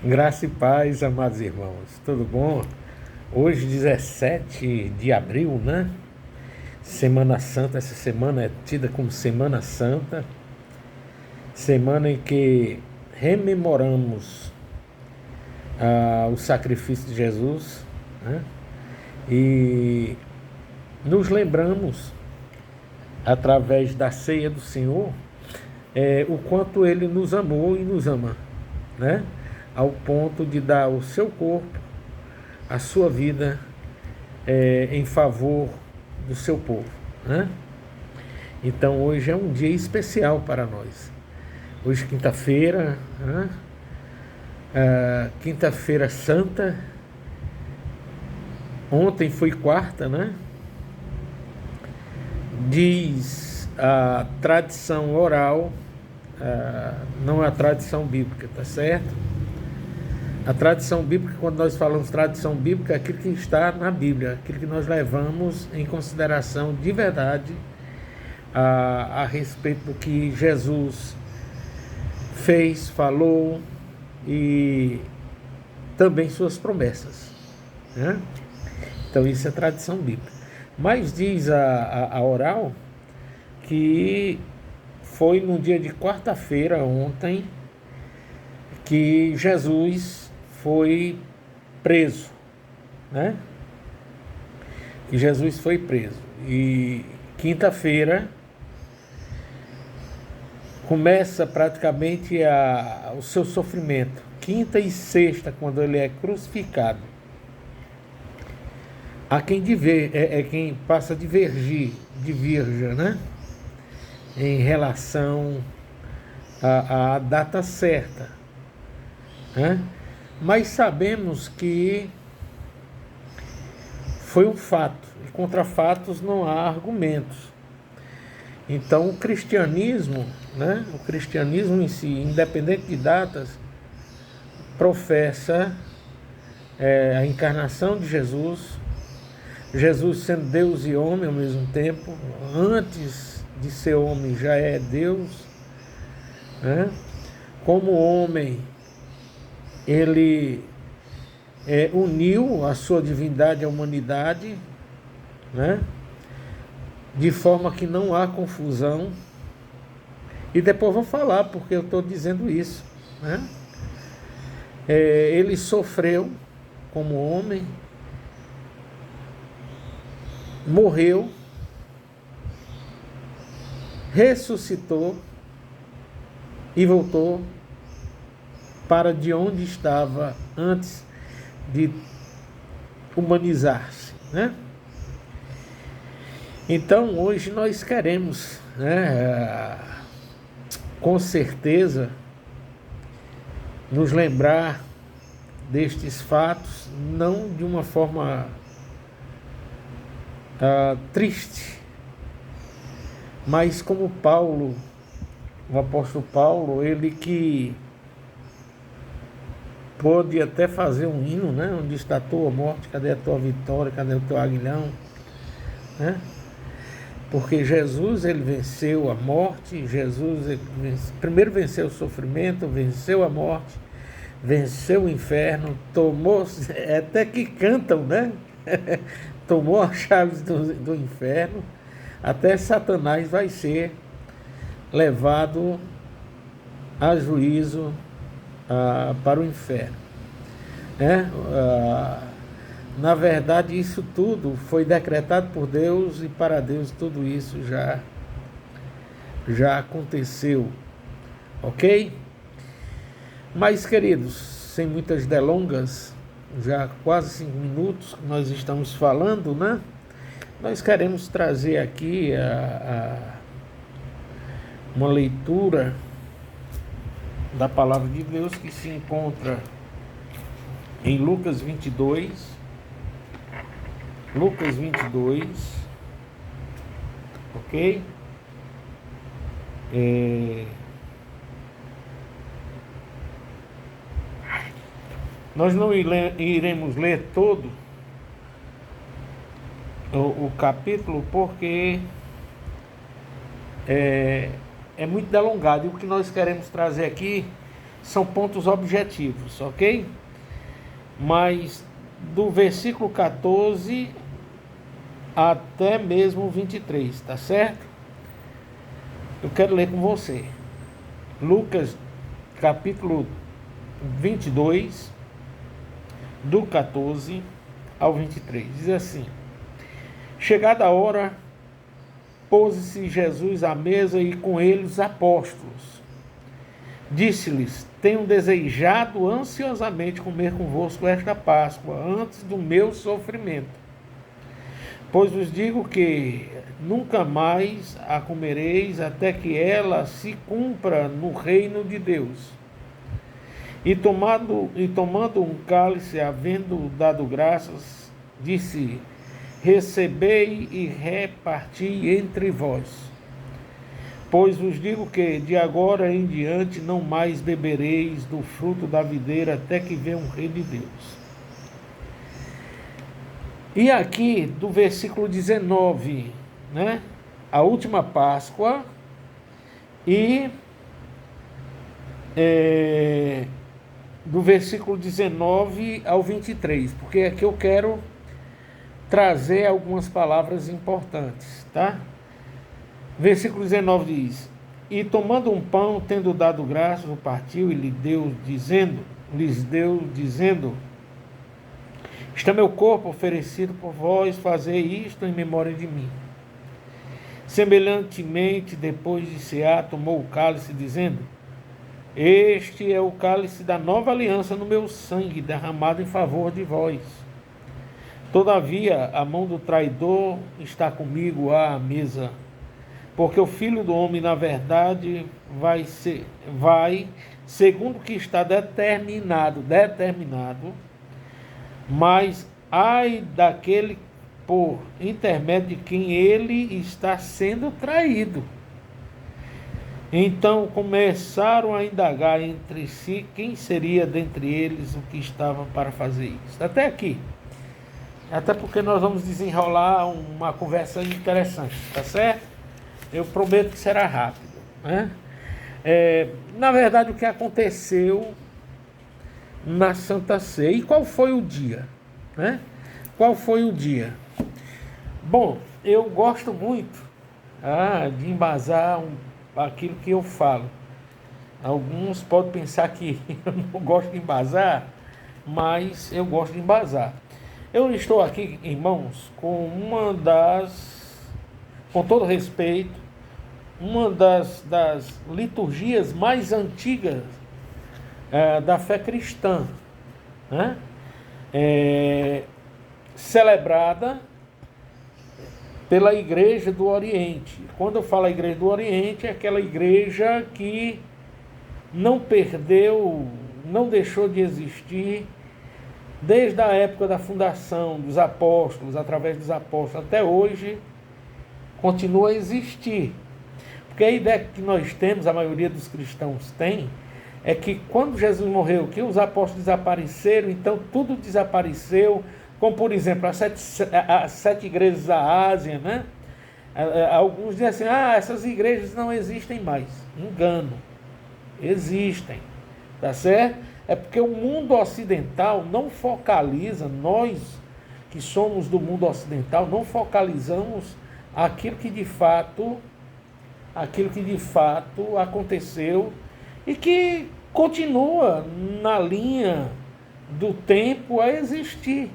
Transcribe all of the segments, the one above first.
Graça e paz, amados irmãos, tudo bom? Hoje, 17 de abril, né? Semana Santa, essa semana é tida como Semana Santa, semana em que rememoramos o sacrifício de Jesus, né? E nos lembramos, através da ceia do Senhor, o quanto Ele nos amou e nos ama, né? Ao ponto de dar o seu corpo, a sua vida, em favor do seu povo, né? Então hoje é um dia especial para nós. Hoje quinta-feira, né? Quinta-feira Santa. Ontem foi quarta, né? Diz a tradição oral, não a tradição bíblica, tá certo? A tradição bíblica, quando nós falamos tradição bíblica, é aquilo que está na Bíblia, aquilo que nós levamos em consideração de verdade a respeito do que Jesus fez, falou e também suas promessas, né? Então isso é tradição bíblica. Mas diz a oral que foi no dia de quarta-feira, ontem, que Jesus foi preso, né? Que Jesus foi preso. E quinta-feira começa praticamente o seu sofrimento. Quinta e sexta, quando ele é crucificado. Há quem quem passa a divergir, né? Em relação à data certa, né? Mas sabemos que foi um fato, e contra fatos não há argumentos. Então o cristianismo, né, o cristianismo em si, independente de datas, professa a encarnação de Jesus, Jesus sendo Deus e homem ao mesmo tempo, antes de ser homem já é Deus, né? Como homem, ele uniu a sua divindade à humanidade, né? De forma que não há confusão. E depois vou falar porque eu estou dizendo isso, né? Ele sofreu como homem, morreu, ressuscitou e voltou para de onde estava antes de humanizar-se, né? Então hoje nós queremos, né, com certeza, nos lembrar destes fatos, não de uma forma triste, mas como Paulo, o apóstolo Paulo, ele que pôde até fazer um hino, né? Onde está a tua morte, cadê a tua vitória, cadê o teu aguilhão, né? Porque Jesus, ele venceu a morte, primeiro venceu o sofrimento, venceu a morte, venceu o inferno, tomou, até que cantam, né? Tomou as chaves do inferno, até Satanás vai ser levado a juízo para o inferno, né? Na verdade, isso tudo foi decretado por Deus e para Deus tudo isso já aconteceu, ok? Mas, queridos, sem muitas delongas, já quase 5 minutos que nós estamos falando, né? Nós queremos trazer aqui uma leitura da palavra de Deus que se encontra em Lucas 22, ok? Nós não iremos ler todo o capítulo porque é muito delongado. E o que nós queremos trazer aqui são pontos objetivos, ok? Mas do versículo 14 até mesmo o 23, tá certo? Eu quero ler com você. Lucas, capítulo 22, do 14 ao 23. Diz assim: chegada a hora, pôs-se Jesus à mesa e com ele os apóstolos. Disse-lhes: tenho desejado ansiosamente comer convosco esta Páscoa, antes do meu sofrimento. Pois vos digo que nunca mais a comereis, até que ela se cumpra no reino de Deus. E tomando um cálice, havendo dado graças, disse: recebei e reparti entre vós. Pois vos digo que de agora em diante não mais bebereis do fruto da videira, até que venha o reino de Deus. E aqui do versículo 19, né? A última Páscoa e do versículo 19 ao 23, porque aqui eu quero trazer algumas palavras importantes, tá? Versículo 19 diz: e tomando um pão, tendo dado graças, o partiu e lhes deu, dizendo: está meu corpo oferecido por vós, fazei isto em memória de mim. Semelhantemente, depois de cear, tomou o cálice, dizendo: este é o cálice da nova aliança no meu sangue, derramado em favor de vós. Todavia, a mão do traidor está comigo à mesa, porque o Filho do Homem, na verdade, vai, segundo o que está determinado, mas ai daquele por intermédio de quem ele está sendo traído. Então começaram a indagar entre si quem seria dentre eles o que estava para fazer isso. Até aqui. Até porque nós vamos desenrolar uma conversa interessante, tá certo? Eu prometo que será rápido, né? Na verdade, o que aconteceu na Santa Ceia. E qual foi o dia, né? Qual foi o dia? Bom, eu gosto muito de embasar aquilo que eu falo. Alguns podem pensar que eu não gosto de embasar, mas eu gosto de embasar. Eu estou aqui, irmãos, com com todo respeito, uma das liturgias mais antigas da fé cristã, né? Celebrada pela Igreja do Oriente. Quando eu falo Igreja do Oriente, é aquela igreja que não perdeu, não deixou de existir desde a época da fundação dos apóstolos, através dos apóstolos, até hoje, continua a existir. Porque a ideia que nós temos, a maioria dos cristãos tem, é que quando Jesus morreu, que os apóstolos desapareceram, então tudo desapareceu, como por exemplo, as sete igrejas da Ásia, né? Alguns dizem assim: essas igrejas não existem mais. Engano. Existem. Tá certo? É porque o mundo ocidental não focaliza, nós que somos do mundo ocidental, não focalizamos aquilo que de fato aconteceu e que continua na linha do tempo a existir,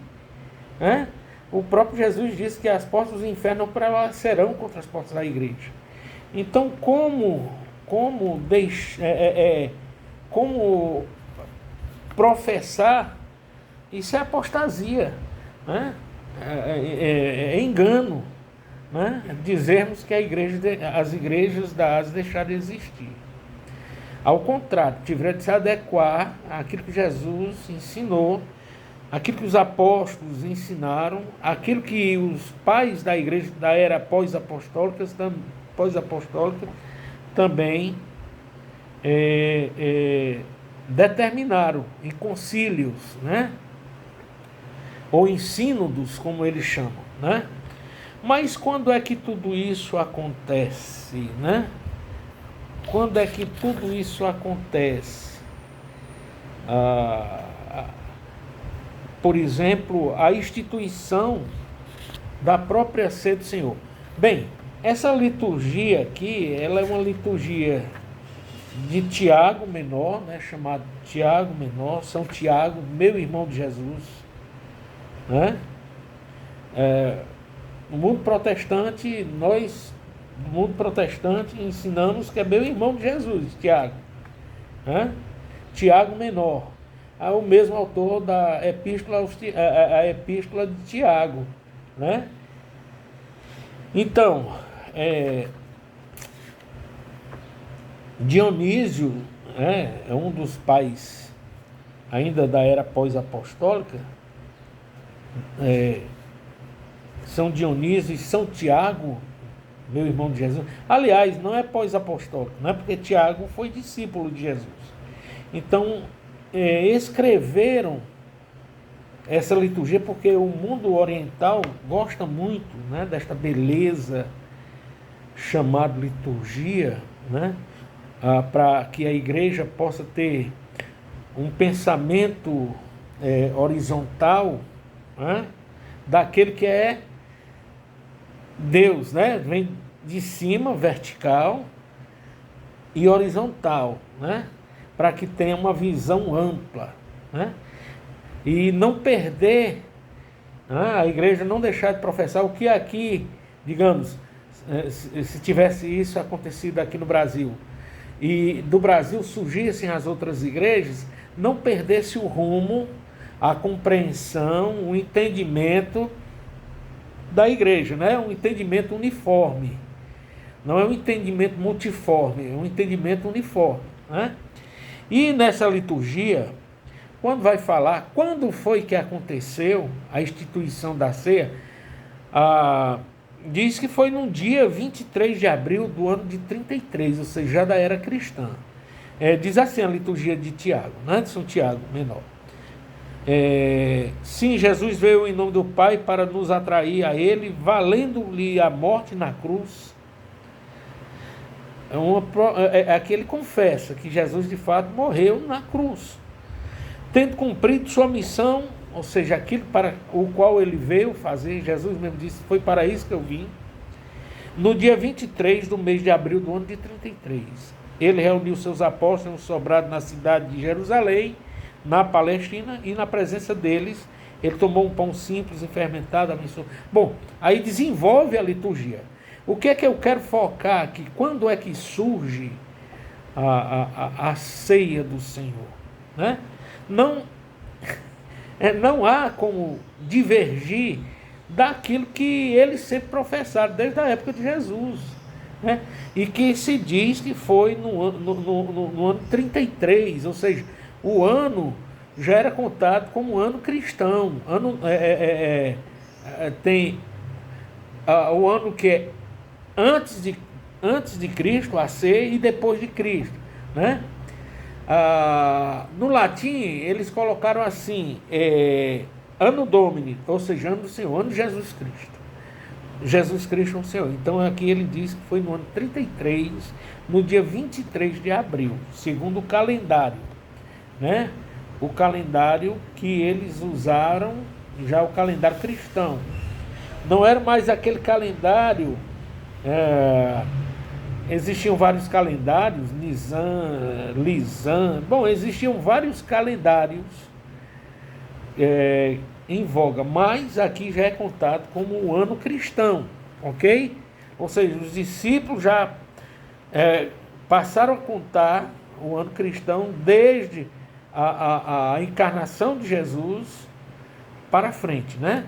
né? O próprio Jesus disse que as portas do inferno não prevalecerão contra as portas da igreja. Então, como professar, isso é apostasia, né? É engano, né? Dizermos que as igrejas da Ásia deixaram de existir. Ao contrário, tiveram de se adequar àquilo que Jesus ensinou, aquilo que os apóstolos ensinaram, aquilo que os pais da igreja da era pós-apostólica também determinaram em concílios, né? Ou em sínodos, como eles chamam, né? Mas quando é que tudo isso acontece, né? Quando é que tudo isso acontece? por exemplo, a instituição da própria ceia do Senhor. Bem, essa liturgia aqui, ela é uma liturgia de Tiago Menor, né, chamado Tiago Menor, São Tiago, meu irmão de Jesus, né? No mundo protestante, no mundo protestante, ensinamos que é meu irmão de Jesus, Tiago, né? Tiago Menor, é o mesmo autor da epístola, a epístola de Tiago, né? Então, Dionísio, é um dos pais ainda da era pós-apostólica. São Dionísio e São Tiago, meu irmão de Jesus. Aliás, não é pós-apostólico, não é porque Tiago foi discípulo de Jesus. Então, escreveram essa liturgia porque o mundo oriental gosta muito, né, desta beleza chamada liturgia, né, para que a igreja possa ter um pensamento horizontal, né, daquele que é Deus, né? Vem de cima, vertical, e horizontal, né? Para que tenha uma visão ampla, né? E não perder, né? A igreja não deixar de professar o que aqui, digamos, se tivesse isso acontecido aqui no Brasil, e do Brasil surgissem as outras igrejas, não perdesse o rumo, a compreensão, o entendimento da igreja, né? Um entendimento uniforme. Não é um entendimento multiforme, é um entendimento uniforme, né? E nessa liturgia, quando vai falar, quando foi que aconteceu a instituição da ceia, diz que foi no dia 23 de abril do ano de 33, ou seja, já da era cristã. Diz assim a liturgia de Tiago, né? De São Tiago Menor. Sim, Jesus veio em nome do Pai para nos atrair a Ele, valendo-lhe a morte na cruz. Aqui ele confessa que Jesus de fato morreu na cruz, tendo cumprido sua missão, ou seja, aquilo para o qual ele veio fazer. Jesus mesmo disse: foi para isso que eu vim. No dia 23 do mês de abril do ano de 33, ele reuniu seus apóstolos sobrados na cidade de Jerusalém, na Palestina, e na presença deles ele tomou um pão simples e fermentado, abençoou. Bom, aí desenvolve a liturgia. O que é que eu quero focar aqui? Quando é que surge a ceia do Senhor, né? Não há como divergir daquilo que eles sempre professaram desde a época de Jesus, né? E que se diz que foi no ano 33, ou seja, o ano já era contado como ano cristão. Tem o ano que é antes de Cristo, a ceia, e depois de Cristo, né? No latim, eles colocaram assim, Anno Domini, ou seja, ano do Senhor, ano de Jesus Cristo. Jesus Cristo é o Senhor. Então aqui ele diz que foi no ano 33, no dia 23 de abril, segundo o calendário, né? O calendário que eles usaram, já o calendário cristão. Não era mais aquele calendário, existiam vários calendários, Nisan, Lisan, bom, existiam vários calendários em voga, mas aqui já é contado como o ano cristão, ok? Ou seja, os discípulos já passaram a contar o ano cristão desde a encarnação de Jesus para frente, né?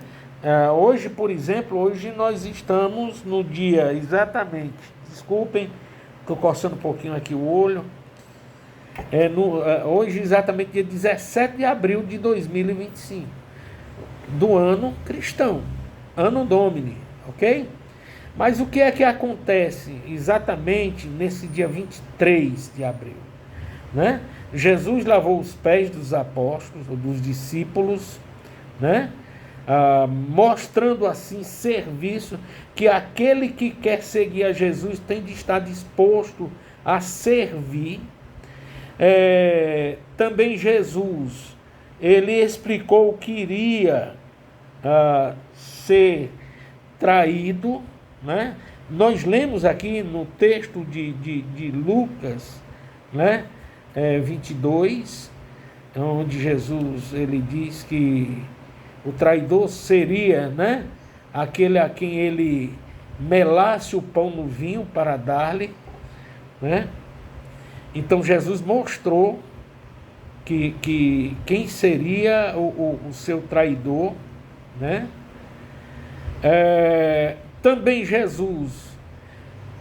Hoje, por exemplo, hoje nós estamos no dia exatamente, desculpem, estou coçando um pouquinho aqui o olho, hoje exatamente dia 17 de abril de 2025, do ano cristão, Anno Domini, ok? Mas o que é que acontece exatamente nesse dia 23 de abril, né? Jesus lavou os pés dos apóstolos, ou dos discípulos, né? Mostrando assim serviço, que aquele que quer seguir a Jesus tem de estar disposto a servir, Também Jesus, ele explicou que iria ser traído, né? Nós lemos aqui no texto de Lucas, né? 22, onde Jesus ele diz que o traidor seria, né? Aquele a quem ele melasse o pão no vinho para dar-lhe, né? Então Jesus mostrou que quem seria o seu traidor, né? Também Jesus,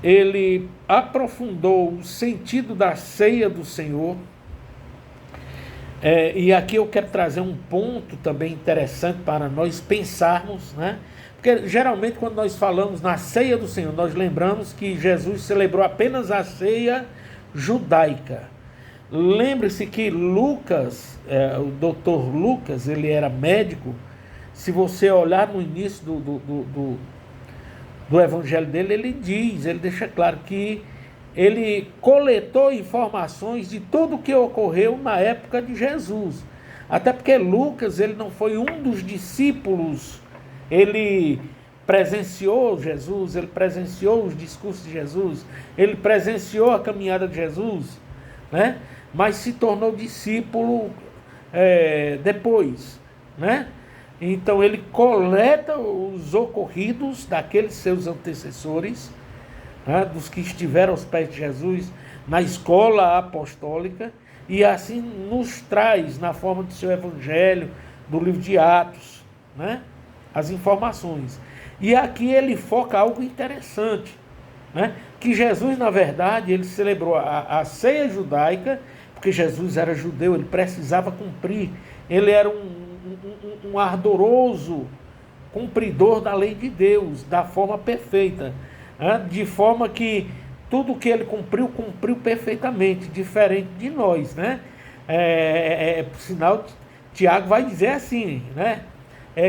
ele aprofundou o sentido da ceia do Senhor. E aqui eu quero trazer um ponto também interessante para nós pensarmos, né? Porque geralmente quando nós falamos na ceia do Senhor, nós lembramos que Jesus celebrou apenas a ceia judaica. Lembre-se que Lucas, o doutor Lucas, ele era médico. Se você olhar no início do evangelho dele, ele deixa claro que ele coletou informações de tudo o que ocorreu na época de Jesus. Até porque Lucas, ele não foi um dos discípulos, ele presenciou Jesus, ele presenciou os discursos de Jesus, ele presenciou a caminhada de Jesus, né? Mas se tornou discípulo depois, né? Então ele coleta os ocorridos daqueles seus antecessores, né, dos que estiveram aos pés de Jesus na escola apostólica, e assim nos traz na forma do seu evangelho, do livro de Atos, né, as informações. E aqui ele foca algo interessante, né, que Jesus, na verdade, ele celebrou a ceia judaica, porque Jesus era judeu, ele precisava cumprir, ele era um ardoroso cumpridor da lei de Deus, da forma perfeita, né? De forma que tudo que ele cumpriu perfeitamente, diferente de nós, né? Por sinal, Tiago vai dizer assim, né?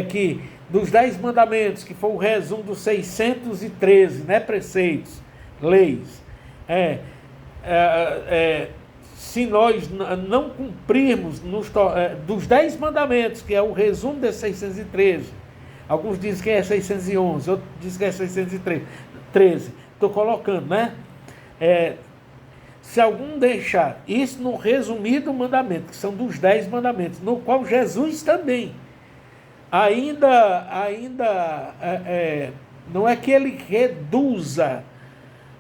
Que dos 10 mandamentos, que foi o resumo dos 613, né? Preceitos, leis, se nós não cumprirmos dos 10 mandamentos, que é o resumo desses 613, alguns dizem que é 611, outros dizem que é 613, estou colocando, né? Se algum deixar isso no resumido mandamento, que são dos 10 mandamentos, no qual Jesus também, ainda não é que ele reduza,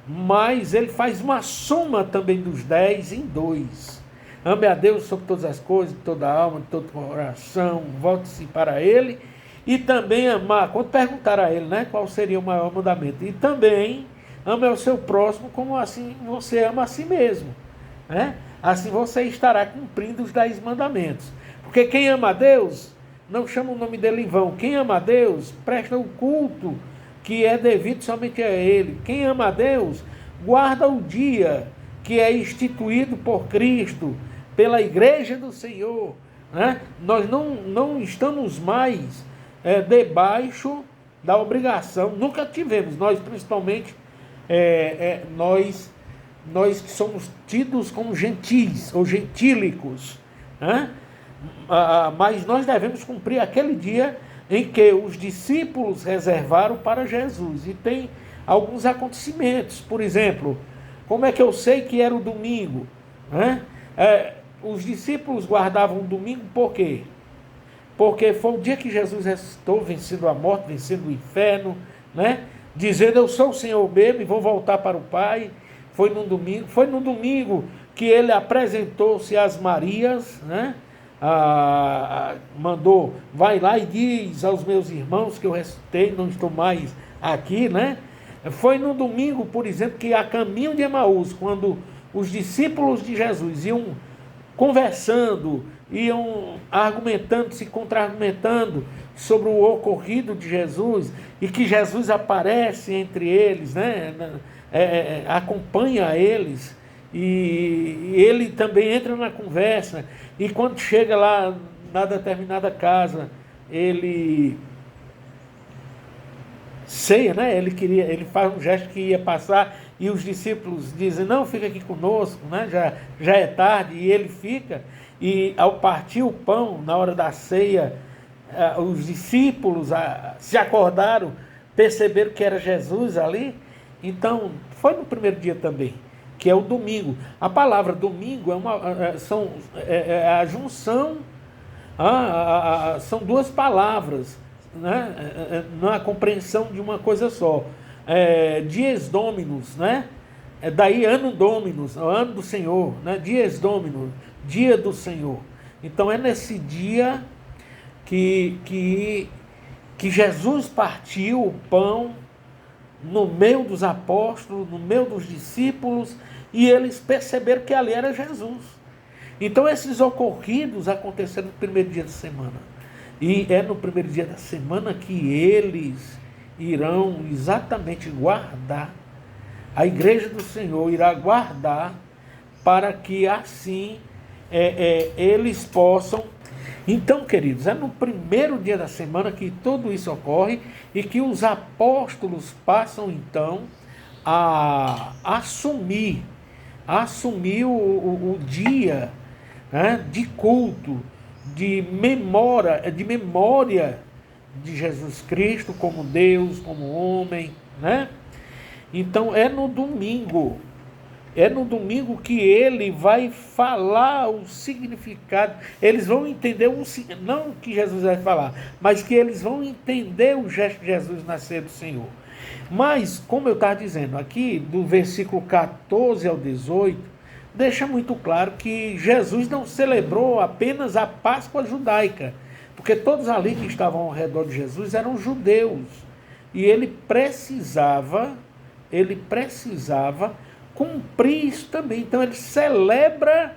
mas ele faz uma soma também dos 10 em 2. Ame a Deus sobre todas as coisas, de toda a alma, de todo o coração, volte-se para ele, e também amar, quando perguntaram a ele, né, qual seria o maior mandamento, e também ame ao seu próximo como assim você ama a si mesmo, né? Assim você estará cumprindo os 10 mandamentos, porque quem ama a Deus não chama o nome dele em vão, quem ama a Deus presta o culto que é devido somente a ele. Quem ama a Deus, guarda o dia que é instituído por Cristo, pela igreja do Senhor, né? Nós não estamos mais debaixo da obrigação, nunca tivemos, nós principalmente, nós que somos tidos como gentis, ou gentílicos, né? Mas nós devemos cumprir aquele dia em que os discípulos reservaram para Jesus. E tem alguns acontecimentos. Por exemplo, como é que eu sei que era o domingo, né? Os discípulos guardavam o domingo por quê? Porque foi o dia que Jesus ressuscitou, vencendo a morte, vencendo o inferno, né? Dizendo, eu sou o Senhor mesmo e vou voltar para o Pai. Foi no domingo que ele apresentou-se às Marias, né? Mandou, vai lá e diz aos meus irmãos que eu ressuscitei, não estou mais aqui, né? Foi no domingo, por exemplo, que a caminho de Emaús, quando os discípulos de Jesus iam conversando, iam argumentando, se contra-argumentando sobre o ocorrido de Jesus, e que Jesus aparece entre eles, né? Acompanha eles, e ele também entra na conversa, e quando chega lá na determinada casa, ele ceia, né? Ele faz um gesto que ia passar e os discípulos dizem, não, fica aqui conosco, né? Já é tarde, e ele fica, e ao partir o pão, na hora da ceia, os discípulos se acordaram, perceberam que era Jesus ali. Então, foi no primeiro dia também, que é o domingo. A palavra domingo é a junção, são duas palavras, né? Na compreensão de uma coisa só. Dies Dominus, né? Daí ano Dominus, o ano do Senhor, né? Dies Dominus, dia do Senhor. Então é nesse dia que Jesus partiu o pão no meio dos apóstolos, no meio dos discípulos, e eles perceberam que ali era Jesus. Então esses ocorridos aconteceram no primeiro dia da semana. E é no primeiro dia da semana que eles irão exatamente guardar, a igreja do Senhor irá guardar, para que assim eles possam. Então, queridos, é no primeiro dia da semana que tudo isso ocorre e que os apóstolos passam então a assumir o dia, né, de culto, de memória de Jesus Cristo como Deus, como homem, né? Então é no domingo que ele vai falar o significado. Eles vão entender, não o que Jesus vai falar, mas que eles vão entender o gesto de Jesus na ceia do Senhor. Mas, como eu estava dizendo aqui, do versículo 14 ao 18, deixa muito claro que Jesus não celebrou apenas a Páscoa judaica, porque todos ali que estavam ao redor de Jesus eram judeus, e ele precisava cumprir isso também. Então ele celebra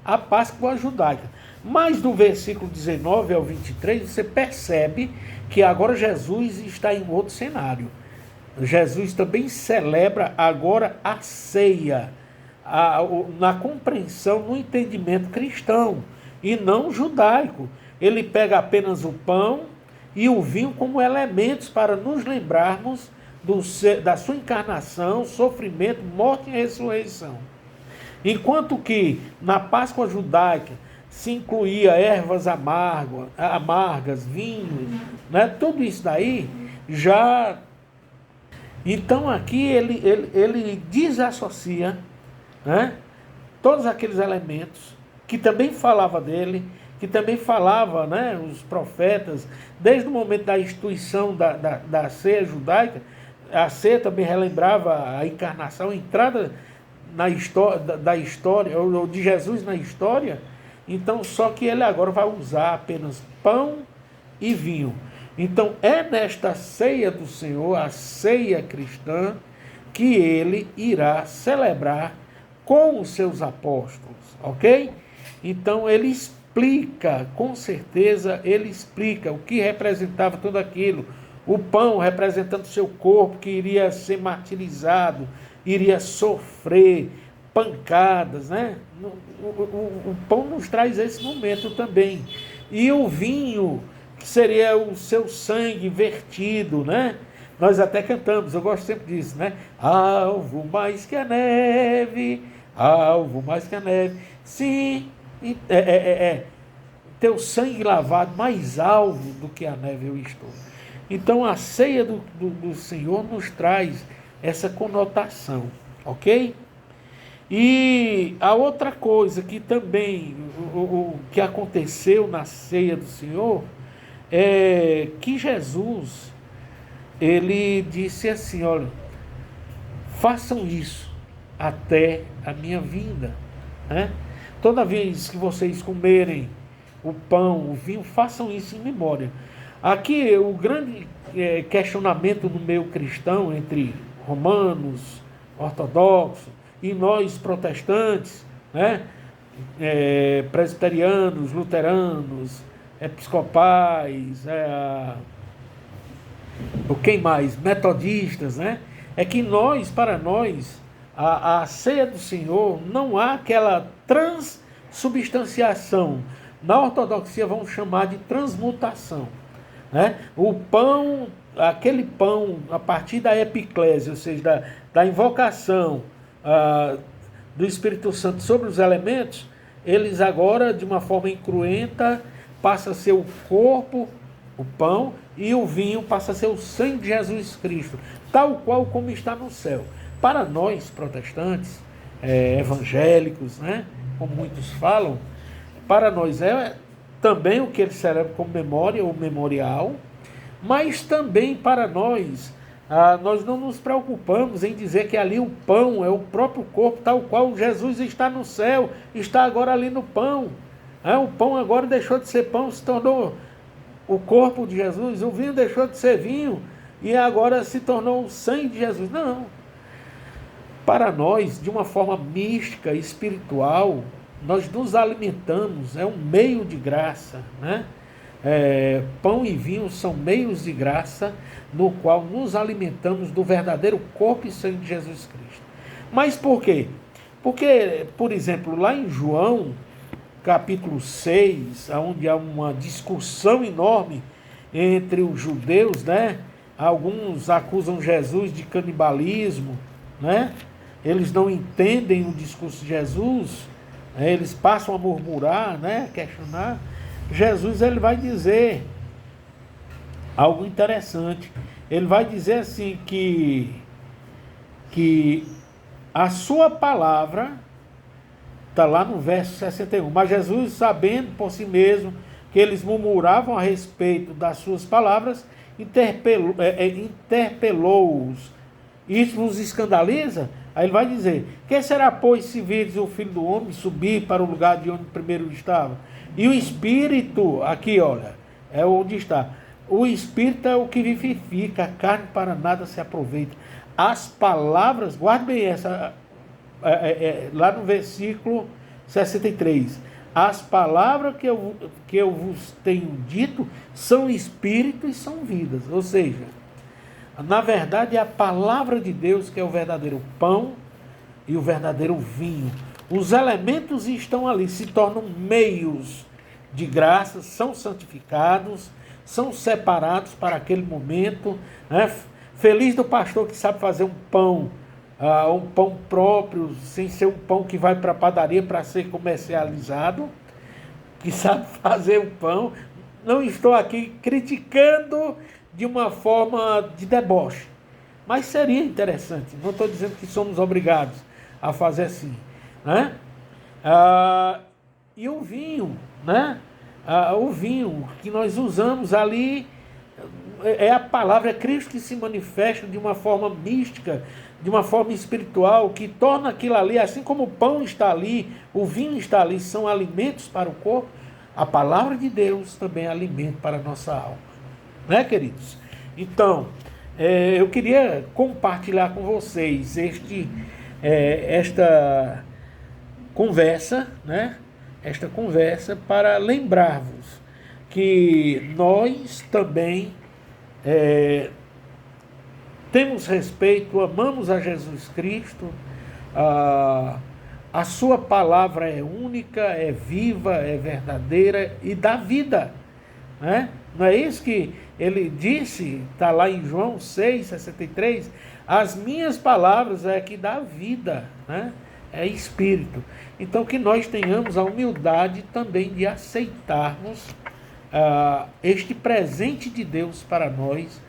a Páscoa judaica. Mas do versículo 19 ao 23, você percebe que agora Jesus está em outro cenário. Jesus também celebra agora a ceia, na compreensão, no entendimento cristão, e não judaico. Ele pega apenas o pão e o vinho como elementos para nos lembrarmos da sua encarnação, sofrimento, morte e ressurreição. Enquanto que na Páscoa judaica se incluía ervas amargas, vinhos, né? Tudo isso daí já. Então aqui ele desassocia, né, todos aqueles elementos que também falava dele, que também falava, né, os profetas, desde o momento da instituição da ceia judaica. A ceia também relembrava a encarnação, a entrada na história, da história, ou de Jesus na história. Então, só que ele agora vai usar apenas pão e vinho. Então, é nesta ceia do Senhor, a ceia cristã, que ele irá celebrar com os seus apóstolos, ok? Então, ele explica, com certeza, ele explica o que representava tudo aquilo. O pão representando o seu corpo, que iria ser martirizado, iria sofrer pancadas, né? O pão nos traz esse momento também. E o vinho, que seria o seu sangue vertido, né? Nós até cantamos, eu gosto sempre disso, né? Alvo mais que a neve, alvo mais que a neve. Sim, teu sangue lavado, mais alvo do que a neve eu estou. Então a ceia do Senhor nos traz essa conotação, ok? E a outra coisa que também, o que aconteceu na ceia do Senhor, é que Jesus, ele disse assim, olha, façam isso até a minha vinda, né? Toda vez que vocês comerem o pão, o vinho, façam isso em memória. Aqui o grande questionamento no meio cristão entre romanos, ortodoxos e nós protestantes, né? Presbiterianos, luteranos, episcopais, quem mais? Metodistas, né? É que para nós, a ceia do Senhor, não há aquela transubstanciação. Na ortodoxia vamos chamar de transmutação, né? O pão aquele pão, a partir da epiclésia, ou seja, da invocação do Espírito Santo sobre os elementos, eles agora, de uma forma incruenta, passa a ser o corpo, o pão, e o vinho passa a ser o sangue de Jesus Cristo, tal qual como está no céu. Para nós, protestantes, evangélicos, né, como muitos falam, para nós também o que eles celebram como memória ou memorial, mas também para nós, nós não nos preocupamos em dizer que ali o pão é o próprio corpo, tal qual Jesus está no céu, está agora ali no pão. O pão agora deixou de ser pão, se tornou o corpo de Jesus, o vinho deixou de ser vinho, e agora se tornou o sangue de Jesus. Não. Para nós, de uma forma mística, espiritual, nós nos alimentamos, é um meio de graça, né? Pão e vinho são meios de graça, no qual nos alimentamos do verdadeiro corpo e sangue de Jesus Cristo. Mas por quê? Porque, por exemplo, lá em João, capítulo 6, onde há uma discussão enorme entre os judeus, né? Alguns acusam Jesus de canibalismo, né? Eles não entendem o discurso de Jesus, eles passam a murmurar, né? Questionar. Jesus, ele vai dizer algo interessante. Ele vai dizer assim que a sua palavra, está lá no verso 61, mas Jesus, sabendo por si mesmo que eles murmuravam a respeito das suas palavras, interpelou-os. Isso vos escandaliza? Aí ele vai dizer: que será, pois, se virdes o Filho do Homem subir para o lugar de onde primeiro estava? E o Espírito, aqui olha, é onde está. O Espírito é o que vivifica, a carne para nada se aproveita. As palavras, guarde bem essa, lá no versículo 63. As palavras que eu vos tenho dito são Espírito e são vidas. Ou seja, na verdade é a palavra de Deus que é o verdadeiro pão e o verdadeiro vinho. Os elementos estão ali, se tornam meios de graça, são santificados, são separados para aquele momento, né? Feliz do pastor que sabe fazer um pão próprio, sem ser um pão que vai para a padaria para ser comercializado, que sabe fazer o pão. Não estou aqui criticando de uma forma de deboche, mas seria interessante. Não estou dizendo que somos obrigados a fazer assim, né? E o vinho, né? O vinho que nós usamos ali é a palavra, é Cristo que se manifesta de uma forma mística, de uma forma espiritual, que torna aquilo ali, assim como o pão está ali, o vinho está ali, são alimentos para o corpo, a palavra de Deus também é alimento para a nossa alma, né, queridos? Então, eu queria compartilhar com vocês esta conversa, né? Esta conversa para lembrar-vos que nós também temos respeito, amamos a Jesus Cristo, a sua palavra é única, é viva, é verdadeira e dá vida, né? Não é isso que ele disse, está lá em João 6,63, as minhas palavras é que dá vida, né? É espírito. Então que nós tenhamos a humildade também de aceitarmos este presente de Deus para nós,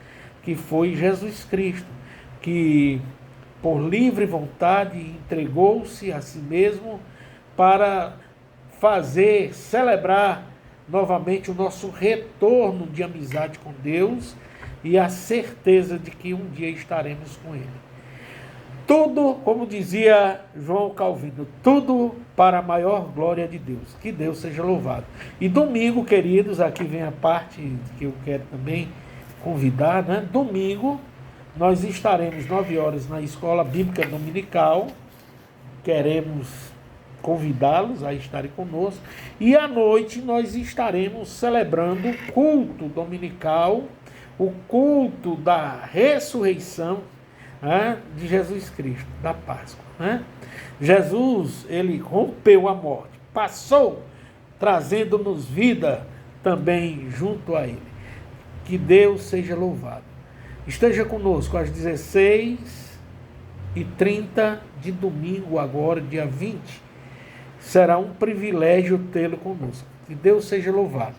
que foi Jesus Cristo, que por livre vontade entregou-se a si mesmo para celebrar novamente o nosso retorno de amizade com Deus e a certeza de que um dia estaremos com Ele. Tudo, como dizia João Calvino, tudo para a maior glória de Deus. Que Deus seja louvado. E domingo, queridos, aqui vem a parte que eu quero também convidar, né? Domingo, nós estaremos 9 horas na Escola Bíblica Dominical. Queremos convidá-los a estarem conosco. E à noite nós estaremos celebrando o culto dominical, o culto da ressurreição, né, de Jesus Cristo, da Páscoa, né? Jesus, ele rompeu a morte, passou, trazendo-nos vida também junto a ele. Que Deus seja louvado. Esteja conosco às 16h30 de domingo, agora, dia 20. Será um privilégio tê-lo conosco. Que Deus seja louvado.